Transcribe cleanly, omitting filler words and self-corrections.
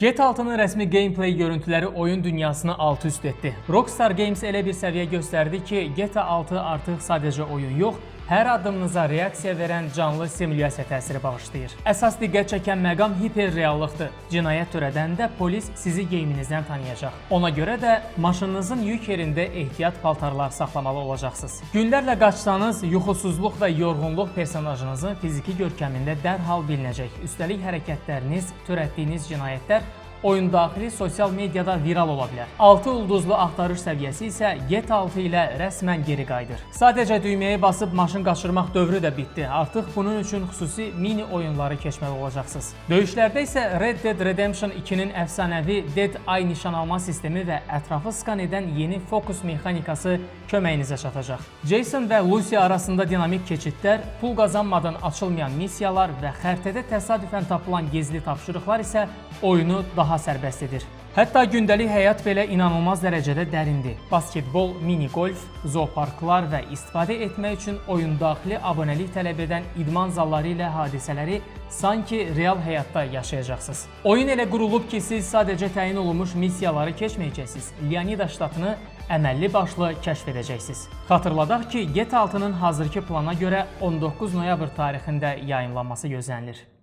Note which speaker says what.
Speaker 1: GTA 6'nın rəsmi gameplay görüntüləri oyun dünyasını alt-üst etdi. Rockstar Games elə bir səviyyə göstərdi ki, GTA 6 artıq sadəcə oyun yox, hər addımınıza reaksiya verən canlı simulyasiya təsiri bağışlayır. Əsas diqqət çəkən məqam hiperreallıqdır. Cinayət törədəndə polis sizi geyiminizdən tanıyacaq. Ona görə də maşınınızın yük yerində ehtiyat paltarlar saxlamalı olacaqsınız. Günlərlə qaçsanız, yuxusuzluq və yorğunluq personajınızın fiziki görkəmində dərhal bilinəcək. Üstəlik hərəkətləriniz, törətdiyiniz cinayətlər oyun daxili sosial mediada viral ola bilər. 6 ulduzlu axtarış səviyyəsi isə GTA 6 ilə rəsmən geri qayıdır. Sadəcə düyməyə basıb maşın qaçırmaq dövrü də bitdi. Artıq bunun üçün xüsusi mini oyunları keçməli olacaqsınız. Döyüşlərdə isə Red Dead Redemption 2-nin əfsanəvi Dead Eye nişanalma sistemi və ətrafı skan edən yeni fokus mexanikası köməyinizə çatacaq. Jason və Lucy arasında dinamik keçidlər, pul qazanmadan açılmayan missiyalar və xəritədə təsadüfən tapılan gizli tapşırıqlar isə oyunu daha sərbəst edir. Hətta gündəlik həyat belə inanılmaz dərəcədə dərindir. Basketbol, mini-golf, zooparklar və istifadə etmək üçün oyun daxili abunəlik tələb edən idman zalları ilə hadisələri sanki real həyatda yaşayacaqsınız. Oyun elə qurulub ki, siz sadəcə təyin olunmuş missiyaları keçməyəcəksiniz. Leonida ştatını əməlli başlı kəşf edəcəksiniz. Xatırladaq ki, GTA 6-nın hazırki plana görə 19 noyabr tarixində yayımlanması gözlənilir.